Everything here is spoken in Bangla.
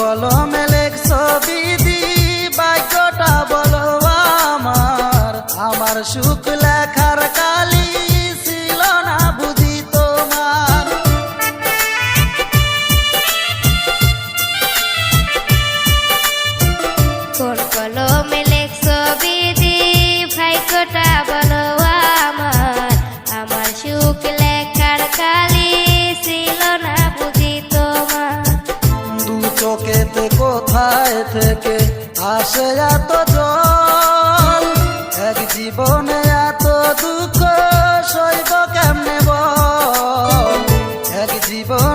কলমে লেখছো বিধি ভাগ্যটা বলো আমার। আমার সুখ লেখার কালি ছিল না বুঝি তোমার। কোন কলমে লেখছো বিধি ভাগ্যটা বলো আমার। আমার সুখ লেখার কালি ছিল না বুঝি তোমার। দু চোখেতে কোথায় থেকে আসে এত জল, এক জীবনে এত দুঃখ সইব কেমনে বল। এক জীবন